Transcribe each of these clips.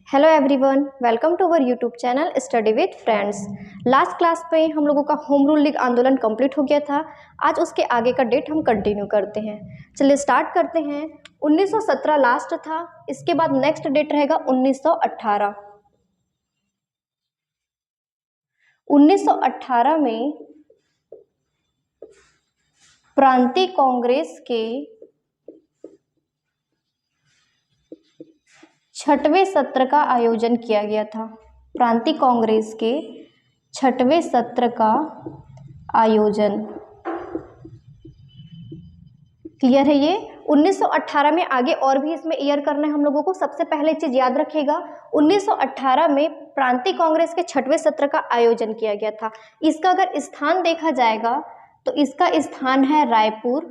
Hello everyone, welcome to our YouTube channel study with friends. Last class पे हम लोगों का होम रूल लीग आंदोलन कंप्लीट हो गया था। आज उसके आगे का डेट हम कंटिन्यू करते हैं। चलिए स्टार्ट करते हैं। 1917 लास्ट था, इसके बाद नेक्स्ट डेट रहेगा 1918। 1918 में प्रांतीय कांग्रेस के 6वें सत्र का आयोजन किया गया था। प्रांतीय कांग्रेस के 6वें सत्र का आयोजन। क्लियर है ये। 1918 में आगे और भी इसमें ईयर करना है हम लोगों को। सबसे पहले चीज याद रखिएगा, 1918 में प्रांतीय कांग्रेस के 6वें सत्र का आयोजन किया गया था। इसका अगर स्थान देखा जाएगा तो इसका स्थान है रायपुर।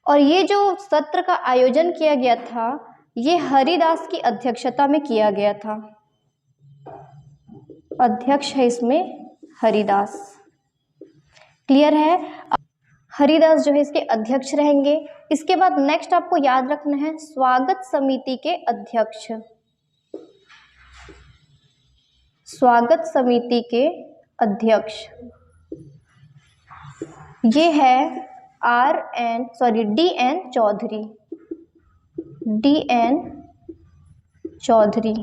और ये जो सत्र का आयोजन किया गया था ये हरिदास की अध्यक्षता में किया गया था। अध्यक्ष है इसमें हरिदास। क्लियर है। हरिदास जो है इसके अध्यक्ष रहेंगे। इसके बाद नेक्स्ट आपको याद रखना है स्वागत समिति के अध्यक्ष। स्वागत समिति के अध्यक्ष ये है D N. Chaudhary. D N. Chaudhary.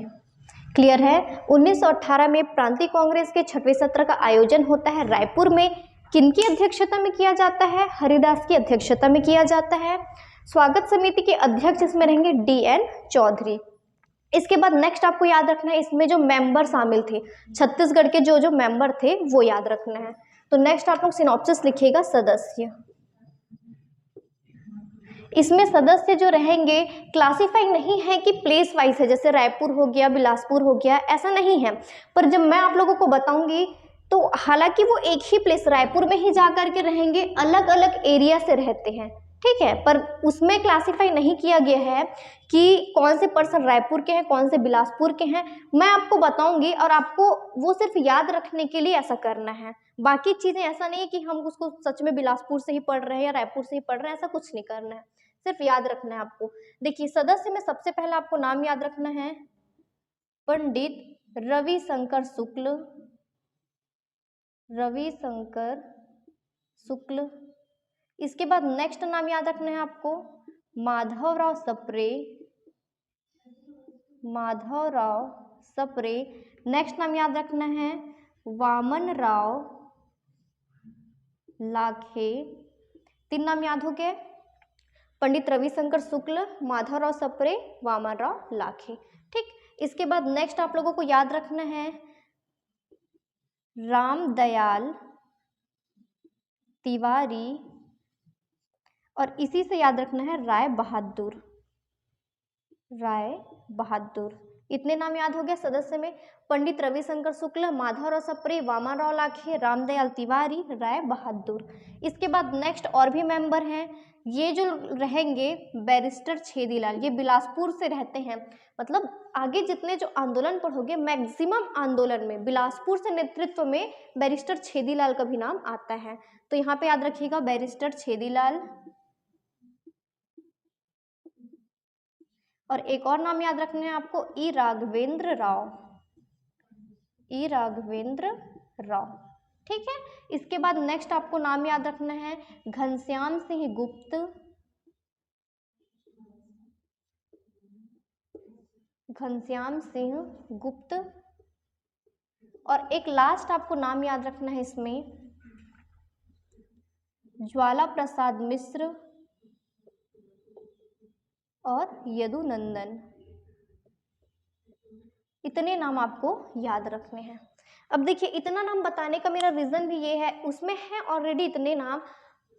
Clear है। 1918 में प्रांतीय कांग्रेस के 6वें सत्र का आयोजन होता है रायपुर में। किनकी अध्यक्षता में किया जाता है? हरिदास की अध्यक्षता में किया जाता है। स्वागत समिति के अध्यक्ष इसमें रहेंगे डी.एन. चौधरी। इसके बाद नेक्स्ट आपको याद रखना है इसमें जो मेंबर शामिल थे, छत्तीसगढ़ के जो मेंबर थे वो याद रखना है। तो नेक्स्ट आप लोग सिनॉप्सिस लिखिएगा। सदस्य, इसमें सदस्य जो रहेंगे क्लासिफाई नहीं है कि प्लेस वाइज है, जैसे रायपुर हो गया, बिलासपुर हो गया, ऐसा नहीं है। पर जब मैं आप लोगों को बताऊंगी तो हालांकि वो एक ही प्लेस रायपुर में ही जा कर के रहेंगे, अलग अलग एरिया से रहते हैं, ठीक है, पर उसमें क्लासिफाई नहीं किया गया है कि कौन से पर्सन रायपुर के हैं, कौन से बिलासपुर के हैं। मैं आपको बताऊंगी और आपको वो सिर्फ याद रखने के लिए ऐसा करना है। बाकी चीजें ऐसा नहीं है कि हम उसको सच में बिलासपुर से ही पढ़ रहे हैं या रायपुर से ही पढ़ रहे हैं, ऐसा कुछ नहीं करना है, सिर्फ याद रखना है आपको। देखिए सदस्य में सबसे पहला आपको नाम याद रखना है पंडित रविशंकर शुक्ल। रविशंकर शुक्ल। इसके बाद नेक्स्ट नाम याद रखना है आपको माधवराव सप्रे। माधवराव सप्रे। नेक्स्ट नाम याद रखना है वामन राव लाखे। 3 नाम याद हो गए, पंडित रविशंकर शुक्ल, माधवराव सप्रे, वामन राव लाखे। ठीक। इसके बाद नेक्स्ट आप लोगों को याद रखना है रामदयाल तिवारी। और इसी से याद रखना है राय बहादुर। राय बहादुर। इतने नाम याद हो गया सदस्य में, पंडित रविशंकर शुक्ल, माधवराव सप्रे, वामनराव लाखे, रामदयाल तिवारी, राय बहादुर। इसके बाद नेक्स्ट और भी मेंबर हैं। ये जो रहेंगे बैरिस्टर छेदीलाल, ये बिलासपुर से रहते हैं। मतलब आगे जितने जो आंदोलन पढ़ोगे मैक्सिमम आंदोलन में बिलासपुर से नेतृत्व में बैरिस्टर छेदीलाल का भी नाम आता है। तो यहाँ पे याद रखिएगा बैरिस्टर छेदीलाल। और एक और नाम याद रखना है आपको ई राघवेंद्र राव। ई राघवेंद्र राव। ठीक है। इसके बाद नेक्स्ट आपको नाम याद रखना है घनश्याम सिंह गुप्त। घनश्याम सिंह गुप्त। और एक लास्ट आपको नाम याद रखना है इसमें ज्वाला प्रसाद मिश्र और यदुनंदन। इतने नाम आपको याद रखने हैं। अब देखिए इतना नाम बताने का मेरा रीजन भी ये है, उसमें है ऑलरेडी इतने नाम,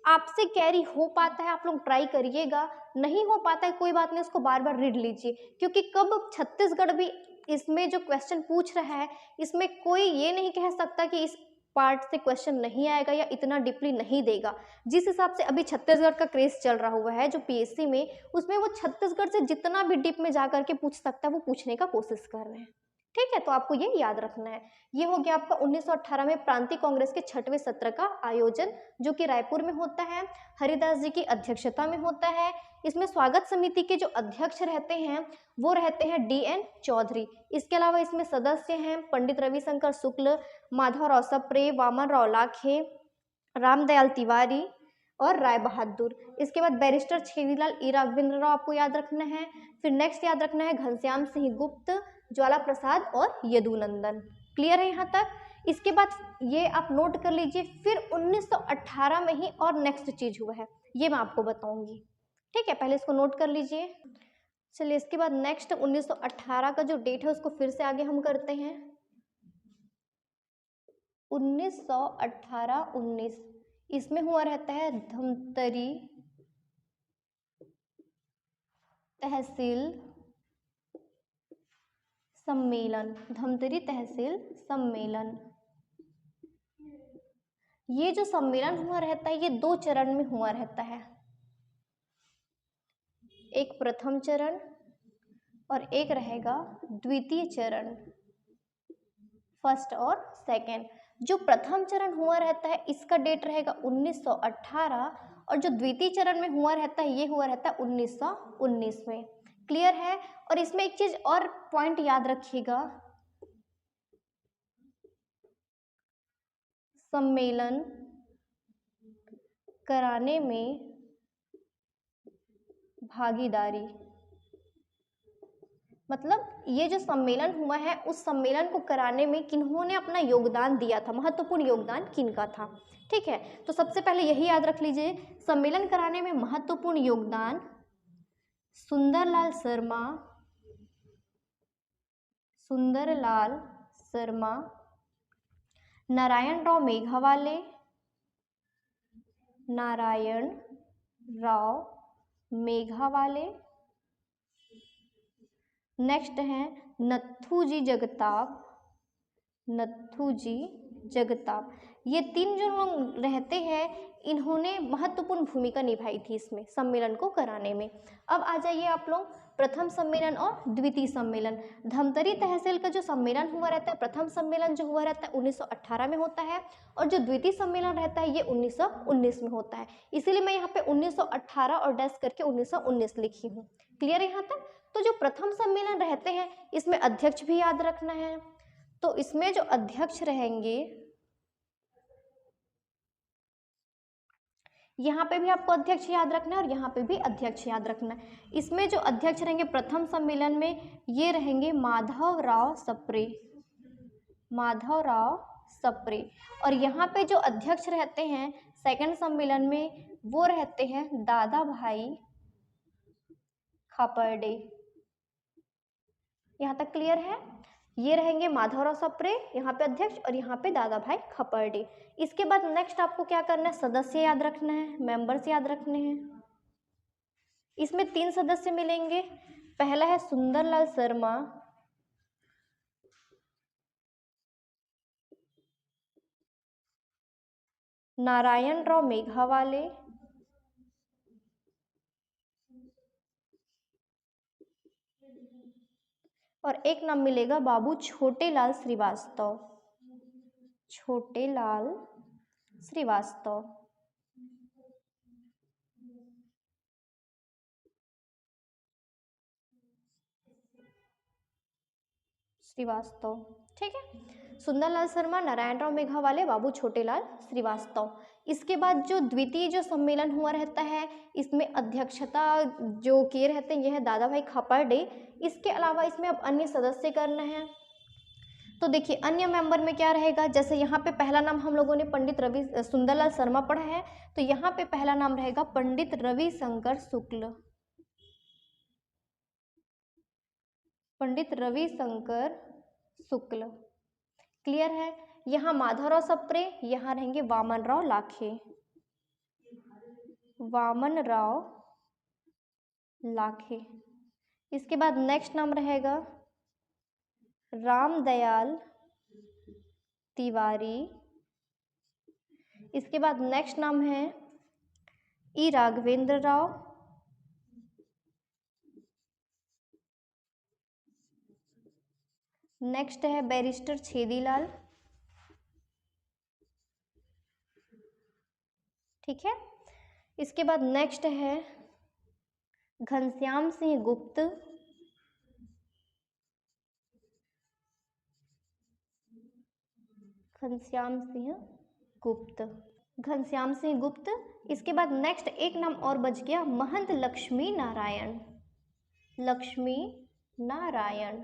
आपसे कैरी हो पाता है आप लोग ट्राई करिएगा, नहीं हो पाता है कोई बात नहीं, उसको बार बार रीड लीजिए। क्योंकि कब छत्तीसगढ़ भी इसमें जो क्वेश्चन पूछ रहा है इसमें कोई ये नहीं कह सकता कि इस पार्ट से क्वेश्चन नहीं आएगा या इतना डीपली नहीं देगा। जिस हिसाब से अभी छत्तीसगढ़ का क्रेज चल रहा हुआ है जो पीएससी में, उसमें वो छत्तीसगढ़ से जितना भी डीप में जा करके पूछ सकता है वो पूछने का कोशिश कर रहे हैं। ठीक है, तो आपको ये याद रखना है। ये हो गया आपका 1918 में प्रांतीय कांग्रेस के 6वें सत्र का आयोजन, जो कि रायपुर में होता है, हरिदास जी की अध्यक्षता में होता है। इसमें स्वागत समिति के जो अध्यक्ष रहते हैं वो रहते हैं DN चौधरी। इसके अलावा इसमें सदस्य हैं पंडित रविशंकर शुक्ल, माधवराव सप्रे, वामन राव लाखे, रामदयाल तिवारी और राय बहादुर। इसके बाद बैरिस्टर छेदीलाल ई राघवेंद्र राव आपको याद रखना है। फिर नेक्स्ट याद रखना है घनश्याम सिंह गुप्त, ज्वाला प्रसाद और यदुनंदन। क्लियर है यहाँ तक? इसके बाद ये आप नोट कर लीजिए, फिर 1918 में ही और नेक्स्ट चीज हुआ है, ये मैं आपको बताऊंगी। ठीक है, पहले इसको नोट कर लीजिए। चलिए, इसके बाद नेक्स्ट 1918 का जो डेट है उसको फिर से आगे हम करते हैं। 1918-19 इसमें हुआ रहता है धमतरी तहसील सम्मेलन। धमतरी तहसील सम्मेलन, ये जो सम्मेलन हुआ रहता है ये 2 चरण में हुआ रहता है, एक प्रथम चरण और एक रहेगा द्वितीय चरण, फर्स्ट और सेकेंड। जो प्रथम चरण हुआ रहता है इसका डेट रहेगा 1918 और जो द्वितीय चरण में हुआ रहता है ये हुआ रहता है 1919 में। क्लियर है? और इसमें एक चीज और पॉइंट याद रखिएगा, सम्मेलन कराने में भागीदारी, मतलब ये जो सम्मेलन हुआ है उस सम्मेलन को कराने में किन्होंने अपना योगदान दिया था, महत्वपूर्ण योगदान किनका था। ठीक है, तो सबसे पहले यही याद रख लीजिए, सम्मेलन कराने में महत्वपूर्ण योगदान सुंदरलाल शर्मा, सुंदरलाल शर्मा, नारायण राव मेघावाले, नारायण राव मेघावाले, नेक्स्ट है नथुजी जगताप, नथुजी जगताप। ये 3 जो लोग रहते हैं इन्होंने महत्वपूर्ण भूमिका निभाई थी इसमें सम्मेलन को कराने में। अब आ जाइए आप लोग प्रथम सम्मेलन और द्वितीय सम्मेलन। धमतरी तहसील का जो सम्मेलन हुआ रहता है, प्रथम सम्मेलन जो हुआ रहता है 1918 में होता है और जो द्वितीय सम्मेलन रहता है ये 1919 में होता है। इसीलिए मैं यहाँ पे 1918 और डैश करके 1919 लिखी हूँ। क्लियर है यहाँ तक? तो जो प्रथम सम्मेलन रहते हैं इसमें अध्यक्ष भी याद रखना है, तो इसमें जो अध्यक्ष रहेंगे यहाँ पे भी आपको अध्यक्ष याद रखना है और यहाँ पे भी अध्यक्ष याद रखना है। इसमें जो अध्यक्ष रहेंगे प्रथम सम्मेलन में ये रहेंगे माधवराव सप्रे, माधवराव सप्रे। और यहाँ पे जो अध्यक्ष रहते हैं सेकंड सम्मेलन में वो रहते हैं दादा भाई खापर्डे। यहाँ तक क्लियर है? ये रहेंगे माधवराव सप्रे यहाँ पे अध्यक्ष और यहाँ पे दादा भाई खपर्डे। इसके बाद नेक्स्ट आपको क्या करना है, सदस्य याद रखना है, मेंबर्स याद रखने हैं। इसमें 3 सदस्य मिलेंगे। पहला है सुंदरलाल शर्मा, नारायण राव मेघावाले, और एक नाम मिलेगा बाबू छोटेलाल श्रीवास्तव, छोटेलाल श्रीवास्तव। श्रीवास्तव, ठीक है। सुंदरलाल शर्मा, नारायण राव मेघावाले, बाबू छोटेलाल श्रीवास्तव। इसके बाद जो द्वितीय जो सम्मेलन हुआ रहता है इसमें अध्यक्षता जो किए रहते हैं यह है दादा भाई खापर्डे। इसके अलावा इसमें अब अन्य सदस्य करना है। तो देखिए अन्य मेंबर में क्या रहेगा, जैसे यहाँ पे पहला नाम हम लोगों ने पंडित सुंदरलाल शर्मा पढ़ा है, तो यहाँ पे पहला नाम रहेगा पंडित रविशंकर शुक्ल, पंडित रविशंकर शुक्ल। क्लियर है? यहाँ माधवराव सप्रे, यहाँ रहेंगे वामन राव लाखे, वामन राव लाखे। इसके बाद नेक्स्ट नाम रहेगा रामदयाल तिवारी। इसके बाद नेक्स्ट नाम है ई राघवेंद्र राव, नेक्स्ट है बैरिस्टर छेदीलाल। ठीक है, इसके बाद नेक्स्ट है घनश्याम सिंह गुप्त। घनश्याम सिंह गुप्त, घनश्याम सिंह गुप्त। इसके बाद नेक्स्ट एक नाम और बच गया, महंत लक्ष्मी नारायण। लक्ष्मी नारायण,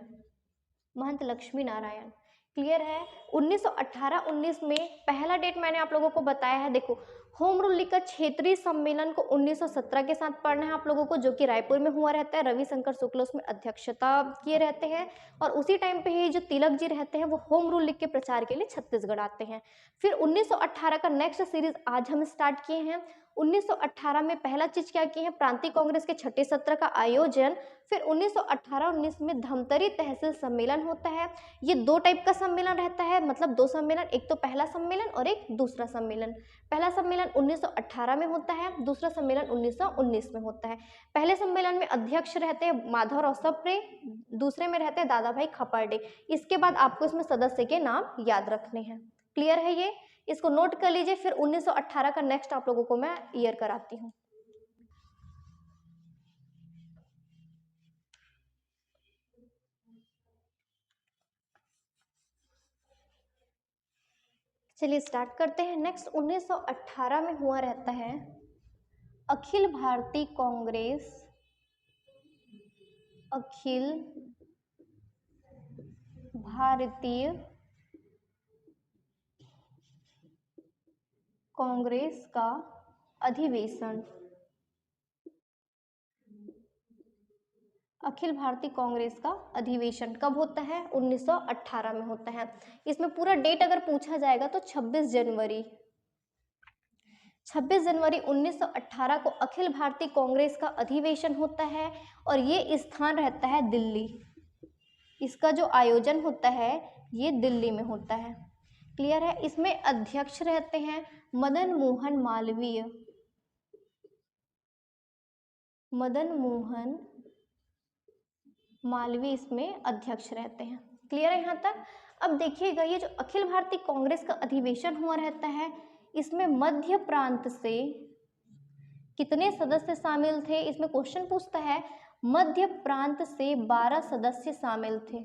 महंत लक्ष्मी नारायण। क्लियर है। 1918-19 में पहला डेट मैंने आप लोगों को बताया है। देखो, होम रूल लीग का क्षेत्रीय सम्मेलन को 1917 के साथ पढ़ना है आप लोगों को, जो कि रायपुर में हुआ रहता है। रविशंकर शुक्ल उसमें अध्यक्षता किए रहते हैं, और उसी टाइम पे ही जो तिलक जी रहते हैं वो होम रूल लीग के प्रचार के लिए छत्तीसगढ़ आते हैं। फिर 1918 का नेक्स्ट सीरीज आज हम स्टार्ट किए हैं। 1918 में पहला चीज क्या की है, प्रांतीय कांग्रेस के छठे सत्र का आयोजन। फिर 1918-19 में धमतरी तहसील सम्मेलन होता है। ये दो टाइप का सम्मेलन रहता है, मतलब दो सम्मेलन, एक तो पहला सम्मेलन और एक दूसरा सम्मेलन। पहला सम्मेलन 1918 में होता है, दूसरा सम्मेलन 1919 में होता है। पहले सम्मेलन में अध्यक्ष रहते हैं माधवराव सप्रे, दूसरे में रहते हैं दादा भाई खपर्डे। इसके बाद आपको इसमें सदस्य के नाम याद रखने हैं। क्लियर है ये, इसको नोट कर लीजिए। फिर 1918 का नेक्स्ट आप लोगों को मैं ईयर कराती हूँ। चलिए स्टार्ट करते हैं। नेक्स्ट 1918 में हुआ रहता है अखिल भारतीय कांग्रेस, अखिल भारतीय कांग्रेस का अधिवेशन। अखिल भारतीय कांग्रेस का अधिवेशन कब होता है, 1918 में होता है। इसमें पूरा डेट अगर पूछा जाएगा तो 26 जनवरी 1918 को अखिल भारतीय कांग्रेस का अधिवेशन होता है, और ये स्थान रहता है दिल्ली। इसका जो आयोजन होता है ये दिल्ली में होता है। क्लियर है। इसमें अध्यक्ष रहते हैं मदन मोहन मालवीय। मदन मोहन मालवीय इसमें अध्यक्ष रहते हैं। क्लियर है यहाँ तक। अब देखिएगा, ये जो अखिल भारतीय कांग्रेस का अधिवेशन हुआ रहता है, इसमें मध्य प्रांत से कितने सदस्य शामिल थे, इसमें क्वेश्चन पूछता है। मध्य प्रांत से 12 सदस्य शामिल थे,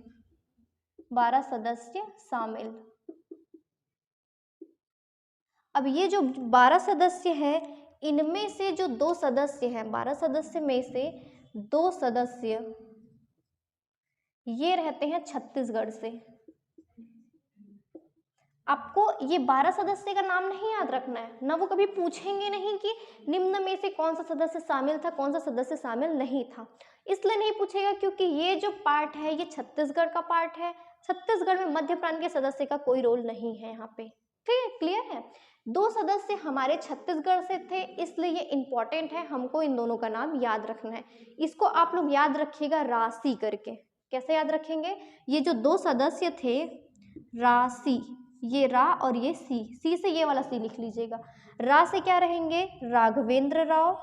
12 सदस्य शामिल। अब ये जो 12 सदस्य है, इनमें से जो 2 सदस्य हैं, 12 सदस्य में से 2 सदस्य ये रहते हैं छत्तीसगढ़ से। आपको ये 12 सदस्य का नाम नहीं याद रखना है ना, वो कभी पूछेंगे नहीं कि निम्न में से कौन सा सदस्य शामिल था, कौन सा सदस्य शामिल नहीं था। इसलिए नहीं पूछेगा क्योंकि ये जो पार्ट है ये छत्तीसगढ़ का पार्ट है। छत्तीसगढ़ में मध्य प्रांत के सदस्य का कोई रोल नहीं है यहाँ पे। ठीक है, क्लियर है। 2 सदस्य हमारे छत्तीसगढ़ से थे, इसलिए ये इंपॉर्टेंट है, हमको इन दोनों का नाम याद रखना है। इसको आप लोग याद रखिएगा राशि करके। कैसे याद रखेंगे, ये जो 2 सदस्य थे राशि, ये रा और ये सी से ये वाला सी लिख लीजिएगा। रा से क्या रहेंगे, राघवेंद्र राव,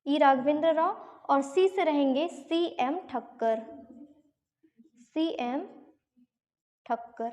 ई राघवेंद्र राव, और सी से रहेंगे C M Thakkar, C M Thakkar.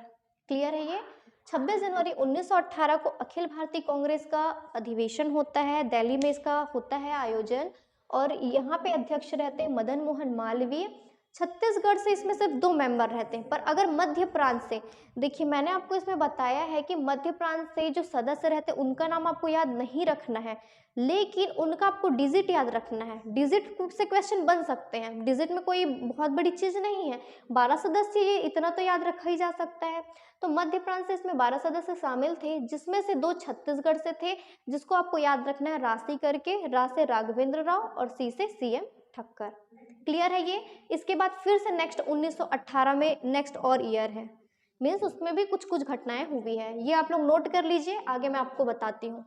Clear है ये। 26 जनवरी 1918 को अखिल भारतीय कांग्रेस का अधिवेशन होता है, दिल्ली में इसका होता है आयोजन, और यहाँ पे अध्यक्ष रहते हैं मदन मोहन मालवीय। छत्तीसगढ़ से इसमें सिर्फ 2 मेंबर रहते हैं, पर अगर मध्य प्रांत से, देखिए मैंने आपको इसमें बताया है कि मध्य प्रांत से जो सदस्य रहते हैं उनका नाम आपको याद नहीं रखना है, लेकिन उनका आपको डिजिट याद रखना है। डिजिट से क्वेश्चन बन सकते हैं, डिजिट में कोई बहुत बड़ी चीज नहीं है। 12 सदस्य, ये इतना तो याद रखा ही जा सकता है। तो मध्य प्रांत से इसमें 12 सदस्य शामिल थे, जिसमें से 2 छत्तीसगढ़ से थे, जिसको आपको याद रखना है राशि करके। रा से राघवेंद्र राव और सी से सीएम ठक्कर। क्लियर है ये। इसके बाद फिर से नेक्स्ट 1918 में नेक्स्ट और ईयर है, मीन्स उसमें भी कुछ कुछ घटनाएं हुई है। ये आप लोग नोट कर लीजिए, आगे मैं आपको बताती हूँ।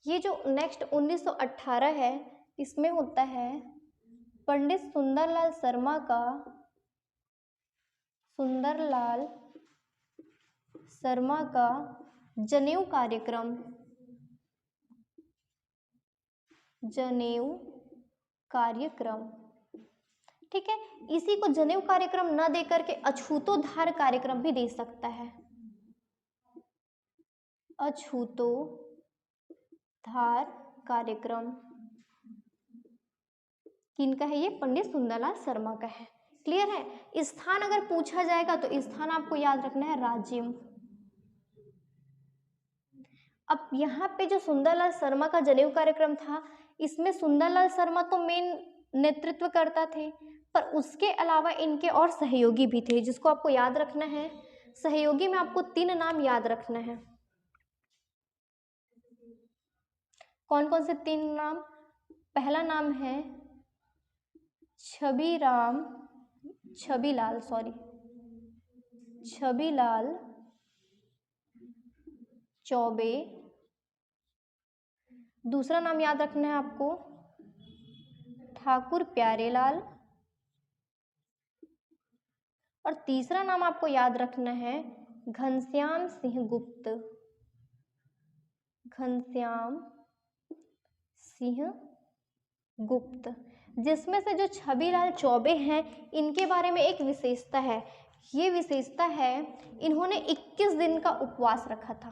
ये जो नेक्स्ट 1918 है, इसमें होता है पंडित सुंदरलाल शर्मा का सुंदरलाल शर्मा का जनेऊ कार्यक्रम, जनेऊ कार्यक्रम, ठीक है। इसी को जनेऊ कार्यक्रम न देकर के अछूतोद्धार कार्यक्रम भी दे सकता है, अछूतोद्धार कार्यक्रम किनका है ये? पंडित सुंदरलाल शर्मा का है। क्लियर है। स्थान अगर पूछा जाएगा तो स्थान आपको याद रखना है राजिम। अब यहाँ पे जो सुंदरलाल शर्मा का जनेऊ कार्यक्रम था, इसमें सुंदरलाल शर्मा तो मेन नेतृत्व करता थे, पर उसके अलावा इनके और सहयोगी भी थे जिसको आपको याद रखना है। सहयोगी में आपको 3 नाम याद रखना है। कौन कौन से 3 नाम? पहला नाम है छबीलाल चौबे। दूसरा नाम याद रखना है आपको ठाकुर प्यारेलाल, और तीसरा नाम आपको याद रखना है घनश्याम सिंह गुप्त, घनश्याम सिंह गुप्त। जिसमें से जो छबीलाल चौबे हैं, इनके बारे में एक विशेषता है। ये विशेषता है, इन्होंने 21 दिन का उपवास रखा था।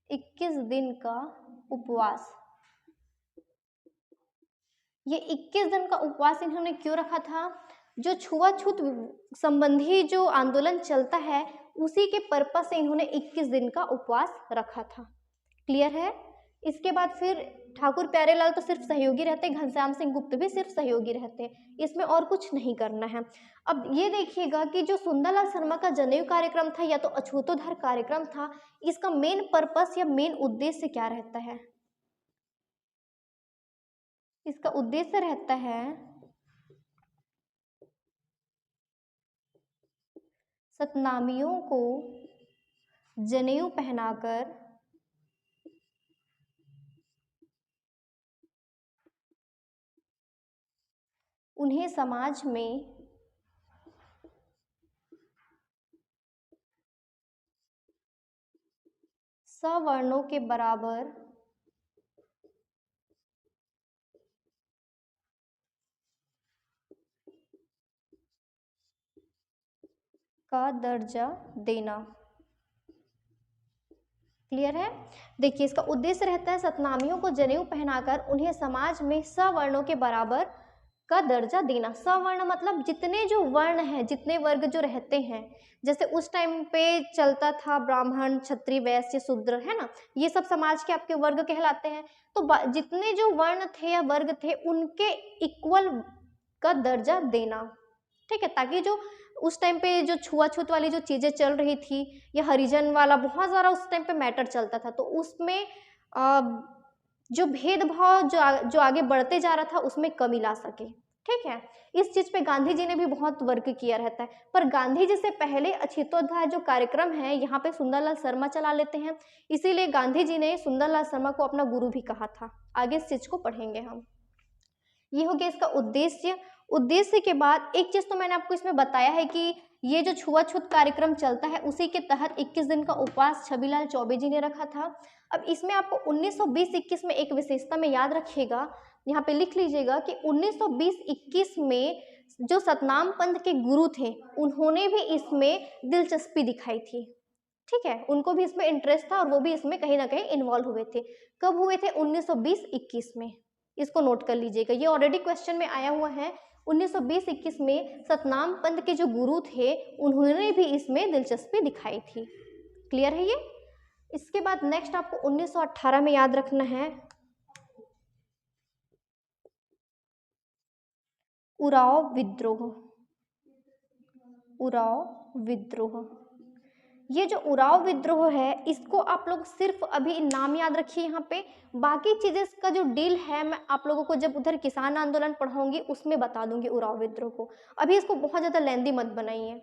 21 दिन का उपवास। ये 21 दिन का उपवास इन्होंने क्यों रखा था? जो छुआछूत संबंधी जो आंदोलन चलता है, उसी के पर्पस से इन्होंने 21 दिन का उपवास रखा था। क्लियर है। इसके बाद फिर ठाकुर प्यारेलाल तो सिर्फ सहयोगी रहते, घनश्याम सिंह गुप्त भी सिर्फ सहयोगी रहते, इसमें और कुछ नहीं करना है। अब ये देखिएगा कि जो सुंदरलाल शर्मा का जनेऊ कार्यक्रम था या तो अछूतोद्धार कार्यक्रम था, इसका मेन पर्पस या मेन उद्देश्य क्या रहता है? इसका उद्देश्य रहता है सतनामियों को जनेऊ पहनाकर उन्हें समाज में सवर्णों के बराबर का दर्जा देना। क्लियर है। देखिए, इसका उद्देश्य रहता है सतनामियों को जनेऊ पहनाकर उन्हें समाज में सवर्णों के बराबर का दर्जा देना। सवर्ण मतलब जितने जो वर्ण हैं, जितने वर्ग जो रहते हैं, जैसे उस टाइम पे चलता था ब्राह्मण, क्षत्रिय, वैश्य, शूद्र, है ना, ये सब समाज के आपके वर्ग कहलाते हैं। तो जितने जो वर्ण थे या वर्ग थे, उनके इक्वल का दर्जा देना, ठीक है, ताकि जो उस टाइम पे जो छुआछूत वाली जो चीज़ें चल रही थी, या हरिजन वाला बहुत ज़्यादा उस टाइम पे मैटर चलता था, तो उसमें जो भेदभाव जो आगे बढ़ते जा रहा था, उसमें कमी ला सके। ठीक है। इस चीज़ पे गांधी जी ने भी बहुत वर्क किया रहता है। पर गांधी जी से पहले अछूतोद्धार जो कार्यक्रम है, यहाँ पे सुंदरलाल शर्मा चला लेते हैं, इसीलिए गांधी जी ने सुंदरलाल शर्मा को अपना गुरु भी कहा था। आगे इस चीज़ को पढ़ेंगे हम। ये हो गया इसका उद्देश्य। उद्देश्य के बाद एक चीज़ तो मैंने आपको इसमें बताया है कि ये जो छुआछूत कार्यक्रम चलता है, उसी के तहत 21 दिन का उपवास छबीलाल चौबे जी ने रखा था। अब इसमें आपको 1920-21 में एक विशेषता में याद रखिएगा, यहाँ पे लिख लीजिएगा कि 1920-21 में जो सतनाम पंथ के गुरु थे, उन्होंने भी इसमें दिलचस्पी दिखाई थी। ठीक है, उनको भी इसमें इंटरेस्ट था और वो भी इसमें कहीं ना कहीं इन्वॉल्व हुए थे। कब हुए थे? 1920-21 में। इसको नोट कर लीजिएगा, ये ऑलरेडी क्वेश्चन में आया हुआ है। 1920-21 में सतनाम पंथ के जो गुरु थे, उन्होंने भी इसमें दिलचस्पी दिखाई थी। क्लियर है ये। इसके बाद नेक्स्ट आपको 1918 में याद रखना है उराव विद्रोह। उराव विद्रोह, ये जो उराव विद्रोह है, इसको आप लोग सिर्फ अभी नाम याद रखिए यहाँ पे। बाकी चीजें का जो डील है, मैं आप लोगों को जब उधर किसान आंदोलन पढ़ाऊंगी उसमें बता दूंगी उराव विद्रोह को। अभी इसको बहुत ज़्यादा लेंदी मत बनाइए।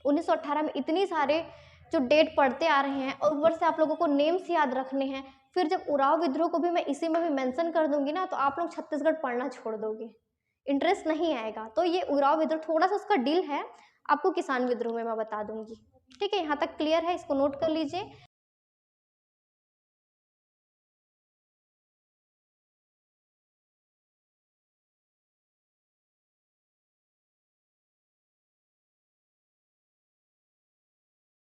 1918 में इतनी सारे जो डेट पढ़ते आ रहे हैं और ऊपर से आप लोगों को नेम्स याद रखने हैं। फिर जब उराव विद्रोह को भी मैं इसी में भी मेंशन कर दूंगी ना, तो आप लोग छत्तीसगढ़ पढ़ना छोड़ दोगे, इंटरेस्ट नहीं आएगा। तो ये उराव विद्रोह थोड़ा सा उसका डील है, आपको किसान विद्रोह में मैं बता दूंगी। ठीक है, यहाँ तक क्लियर है, इसको नोट कर लीजिए।